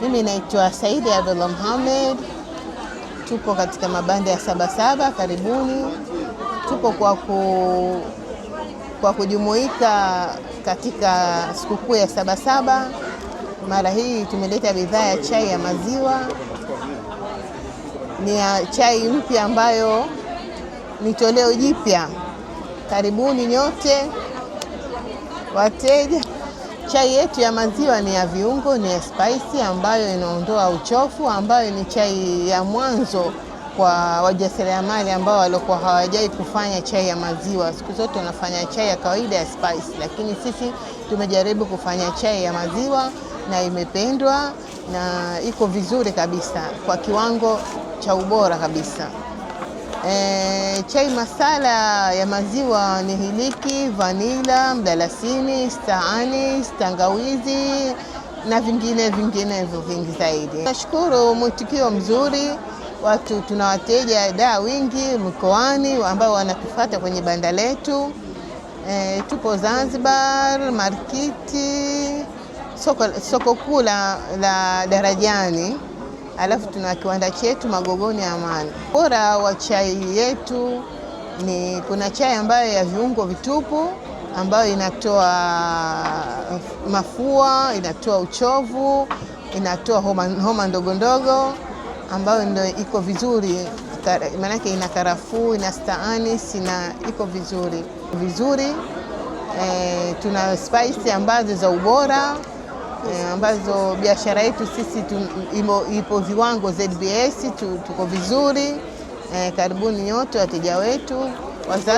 Mimi naitwa Saidi Abdullah Mohamed. Tupo katika mabanda ya Sabasaba, karibuni. Tupo kwa kujumuika katika sikukuu ya Sabasaba. Mara hii tumeleta bidhaa ya chai ya maziwa. Ni ya chai mpya ambayo ni toleo jipya. Karibuni nyote wateja. Chai yetu ya maziwa ni ya viungo, ni ya spicy ambayo inaondoa uchofu, ambayo ni chai ya mwanzo kwa wajasiriamali ambao walikuwa hawajai kufanya chai ya maziwa. Siku zote wanafanya chai ya kawaida ya spicy, lakini sisi tumejaribu kufanya chai ya maziwa na imependwa na iko vizuri kabisa kwa kiwango cha ubora kabisa. Chai masala ya maziwa ni hiliki, vanila, mdalasini, staani, tangawizi na vinginevyo vingi zaidi. Nashukuru mwitikio mzuri, tuna wateja wingi mkoani ambao wanatufuata kwenye banda letu. Tupo Zanzibar, Markiti, soko kuu la Darajani. Alafu tuna kiwanda chetu Magogoni Amani. Bora wa chai yetu ni kuna chai ambayo ya viungo vitupu ambayo inatoa mafua, inatoa uchovu, inatoa homa ndogo ndogo ambayo ndio iko vizuri. Maana ina karafuu, ina staani, iko vizuri. Tuna spice ambazo za ubora ambazo biashara yetu sisi ipo viwango ZBS, tuko vizuri. Karibuni nyote wateja wetu wazazi.